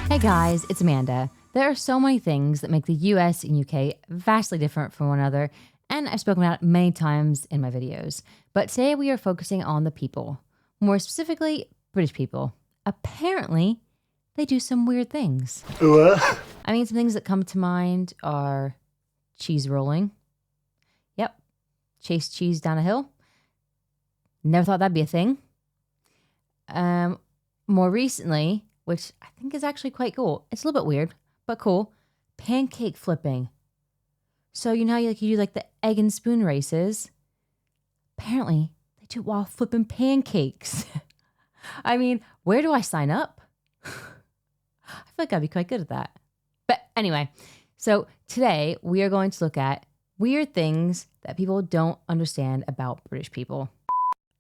Hey guys, it's Amanda. There are so many things that make the US and UK vastly different from one another, and I've spoken about it many times in my videos. But today we are focusing on the people, more specifically, British people. Apparently, they do some weird things. What? I mean, some things that come to mind are cheese rolling. Yep, chase cheese down a hill. Never thought that'd be a thing. More recently, which I think is actually quite cool. It's a little bit weird, but cool. Pancake flipping. So you know how you do the egg and spoon races? Apparently, they do it while flipping pancakes. I mean, where do I sign up? I feel like I'd be quite good at that. But anyway, so today we are going to look at weird things that people don't understand about British people.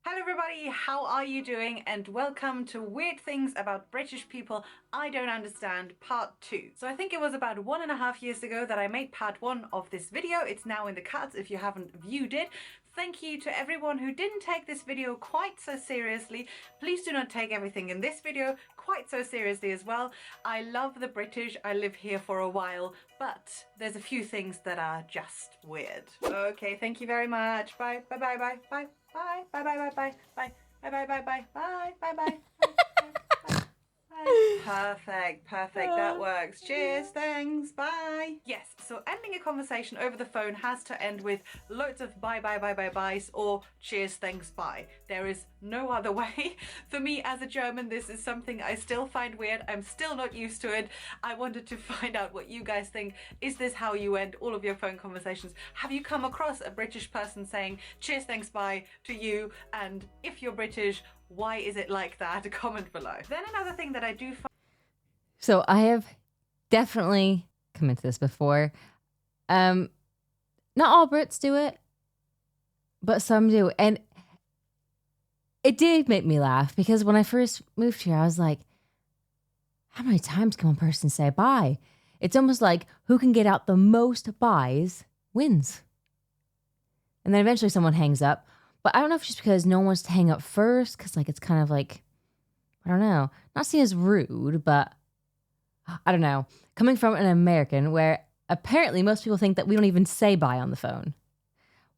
Hello everybody, how are you doing? And welcome to Weird Things About British People I Don't Understand Part 2. So I think it was about 1.5 years ago that I made part 1 of this video. It's now in the cards if you haven't viewed it. Thank you to everyone who didn't take this video quite so seriously. Please do not take everything in this video quite so seriously as well. I love the British, I live here for a while, but there's a few things that are just weird. Okay, thank you very much. Bye, bye, bye, bye, bye. Bye, bye, bye, bye, bye, bye, bye, bye, bye, bye, bye, bye, bye, bye. Perfect, that works. Cheers, thanks, bye. Yes, so ending a conversation over the phone has to end with loads of bye, bye, bye, bye, byes or cheers, thanks, bye. There is no other way. For me as a German, this is something I still find weird. I'm still not used to it. I wanted to find out what you guys think. Is this how you end all of your phone conversations? Have you come across a British person saying cheers, thanks, bye to you? And if you're British, why is it like that? Comment below. Then another thing that I do find. So I have definitely come into this before. Not all Brits do it, but some do. And it did make me laugh because when I first moved here, I was like, how many times can one person say bye? It's almost like who can get out the most byes wins. And then eventually someone hangs up. But I don't know if it's just because no one wants to hang up first, because it's kind of like, I don't know, not seen as rude, but I don't know. Coming from an American where apparently most people think that we don't even say bye on the phone,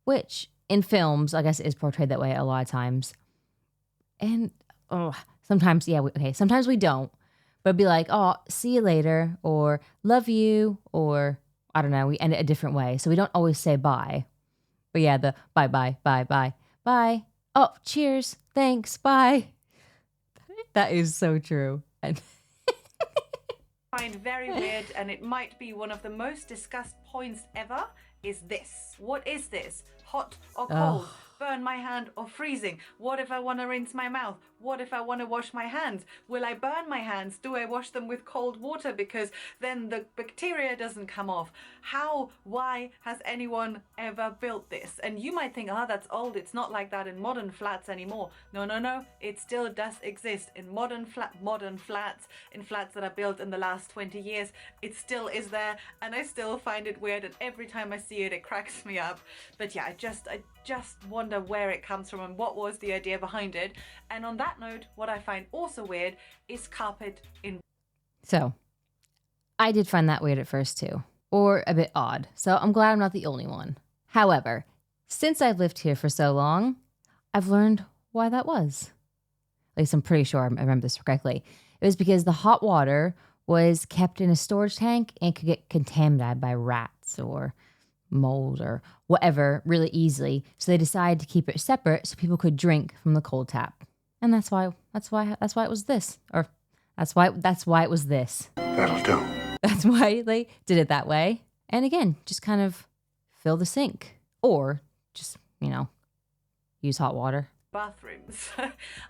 which in films, I guess, is portrayed that way a lot of times. And sometimes, sometimes we don't, but it'd be like, oh, see you later, or love you, or I don't know, we end it a different way. So we don't always say bye. But yeah, the bye, bye, bye, bye, bye. Oh, cheers, thanks, bye. That is so true. Find very weird, and it might be one of the most discussed points ever, is this. What is this? Hot or cold? Burn my hand or freezing? What if I want to rinse my mouth? What if I want to wash my hands? Will I burn my hands? Do I wash them with cold water because then the bacteria doesn't come off? How? Why has anyone ever built this? And you might think, that's old. It's not like that in modern flats anymore. No. It still does exist in modern flats, in flats that are built in the last 20 years. It still is there, and I still find it weird. And every time I see it, it cracks me up. But yeah, I just wonder where it comes from and what was the idea behind it. And on that note, what I find also weird is carpet in. So I did find that weird at first too, or a bit odd. So I'm glad I'm not the only one. However, since I've lived here for so long, I've learned why that was. At least I'm pretty sure I remember this correctly. It was because the hot water was kept in a storage tank and could get contaminated by rats or mold or whatever really easily. So they decided to keep it separate so people could drink from the cold tap. And that's why it was this. Or that's why it was this. That'll do. That's why they did it that way. And again, just kind of fill the sink or just, use hot water. Bathrooms.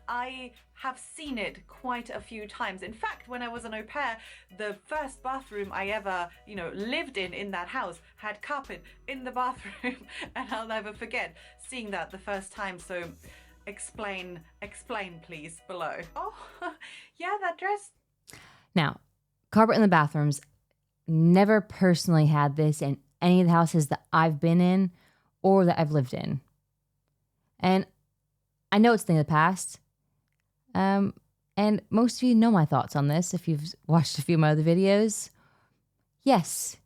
I have seen it quite a few times. In fact, when I was an au pair, the first bathroom I ever, lived in that house had carpet in the bathroom, and I'll never forget seeing that the first time. So explain please below. Oh, yeah, that dress. Now, carpet in the bathrooms, never personally had this in any of the houses that I've been in or that I've lived in. And I know it's a thing of the past. And And most of you know my thoughts on this if you've watched a few of my other videos. Yes,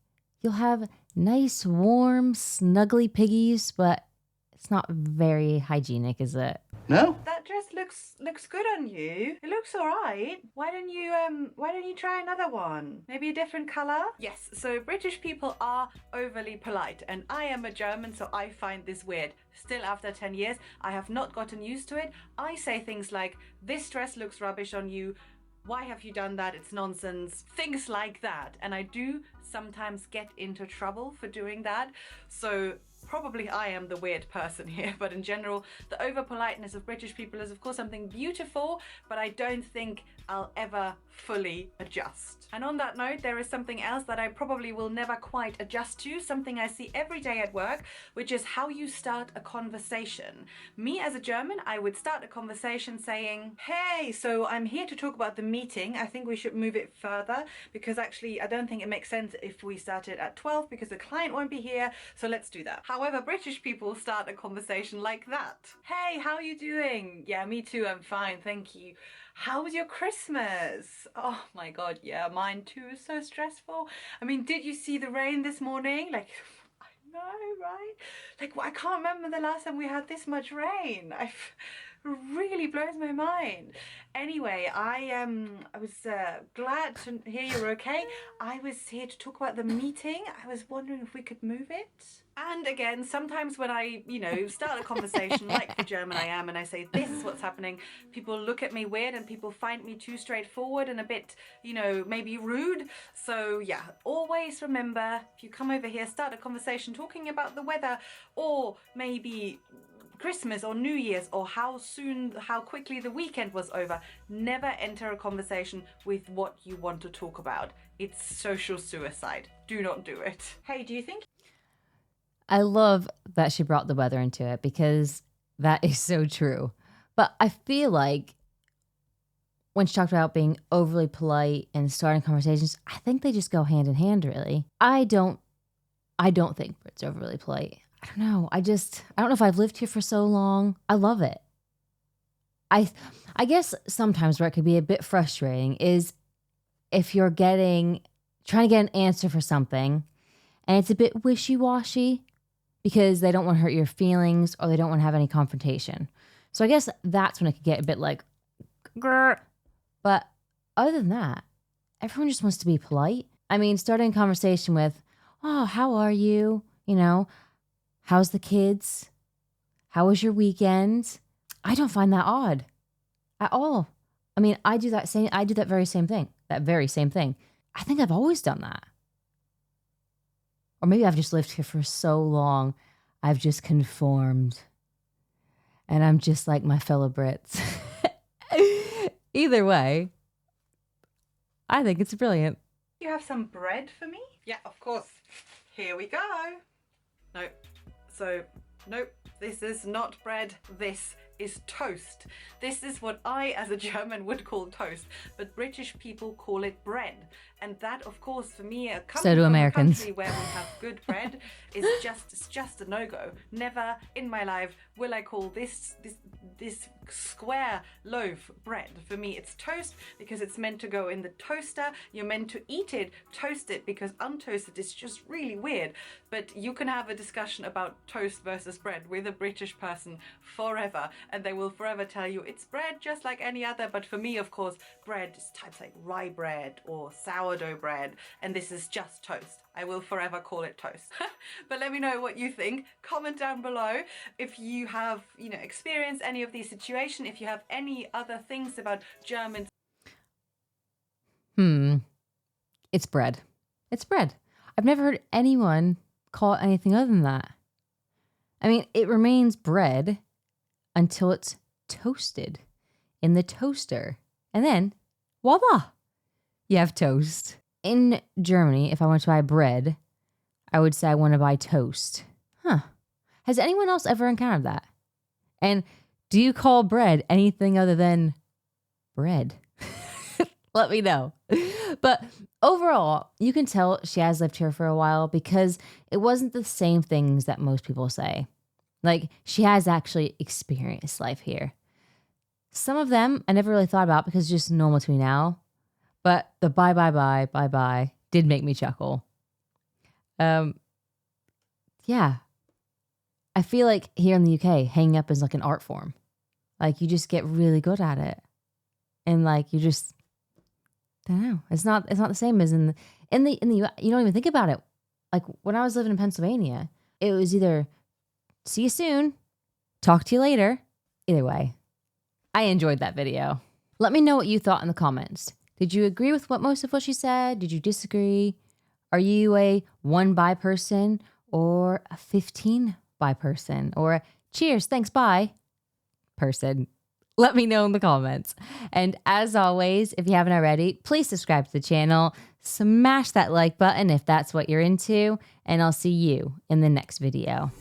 you'll have nice, warm, snuggly piggies, but it's not very hygienic, is it? No? That dress looks good on you. It looks all right. Why don't you try another one? Maybe a different color? Yes, so British people are overly polite, and I am a German, so I find this weird. Still, after 10 years, I have not gotten used to it. I say things like, this dress looks rubbish on you. Why have you done that? It's nonsense. Things like that. And I do sometimes get into trouble for doing that. So probably I am the weird person here, but in general, the over politeness of British people is of course something beautiful, but I don't think I'll ever fully adjust. And on that note, there is something else that I probably will never quite adjust to, something I see every day at work, which is how you start a conversation. Me as a German, I would start a conversation saying, hey, so I'm here to talk about the meeting. I think we should move it further because actually I don't think it makes sense if we start it at 12 because the client won't be here, so let's do that. However, British people start a conversation like that. Hey, how are you doing? Yeah, me too, I'm fine, thank you. How was your Christmas? Oh my god, yeah, mine too is so stressful. I mean, did you see the rain this morning? Like, I know, right? Like, I can't remember the last time we had this much rain. Really blows my mind. Anyway, I was glad to hear you're okay. I was here to talk about the meeting. I was wondering if we could move it. And again, sometimes when I, start a conversation like the German I am and I say, this is what's happening, people look at me weird and people find me too straightforward and a bit, maybe rude. So yeah, always remember, if you come over here, start a conversation talking about the weather or maybe Christmas or New Year's or how quickly the weekend was over. Never enter a conversation with what you want to talk about. It's social suicide. Do not do it. Hey, do you think? I love that she brought the weather into it because that is so true. But I feel like when she talked about being overly polite and starting conversations, I think they just go hand in hand, really. I don't think Brits are overly polite. I don't know. I don't know if I've lived here for so long. I love it. I guess sometimes where it could be a bit frustrating is if you're trying to get an answer for something and it's a bit wishy-washy because they don't want to hurt your feelings or they don't want to have any confrontation. So I guess that's when it could get a bit like, grr. But other than that, everyone just wants to be polite. I mean, starting a conversation with, oh, how are you? How's the kids? How was your weekend? I don't find that odd at all. I mean, I do that very same thing. I think I've always done that. Or maybe I've just lived here for so long, I've just conformed. And I'm just like my fellow Brits. Either way, I think it's brilliant. You have some bread for me? Yeah, of course. Here we go. Nope, this is not bread. This is toast. This is what I, as a German, would call toast, but British people call it bread. And that, of course, for me, coming from a country where we have good bread, is just a no-go. Never in my life will I call this square loaf bread. For me, it's toast because it's meant to go in the toaster. You're meant to eat it, toast it, because untoasted is just really weird. But you can have a discussion about toast versus bread with a British person forever, and they will forever tell you it's bread just like any other. But for me, of course, bread is types like rye bread or sourdough bread, and this is just toast. I will forever call it toast. But let me know what you think. Comment down below if you have, experienced any of these situations, if you have any other things about Germans. It's bread. It's bread. I've never heard anyone call it anything other than that. I mean, it remains bread until it's toasted in the toaster. And then, voila, you have toast. In Germany, if I want to buy bread, I would say I want to buy toast. Has anyone else ever encountered that? And do you call bread anything other than bread? Let me know. But overall, you can tell she has lived here for a while because it wasn't the same things that most people say. Like, she has actually experienced life here. Some of them I never really thought about because it's just normal to me now. But the bye did make me chuckle. Yeah. I feel like here in the UK, hanging up is like an art form. Like you just get really good at it. And like you just, I don't know. It's not the same as in the US. You don't even think about it. Like when I was living in Pennsylvania, it was either see you soon, talk to you later. Either way, I enjoyed that video. Let me know what you thought in the comments. Did you agree with most of what she said? Did you disagree? Are you a 1 bye person or a 15 bye person or a cheers, thanks, bye person? Let me know in the comments. And as always, if you haven't already, please subscribe to the channel. Smash that like button if that's what you're into. And I'll see you in the next video.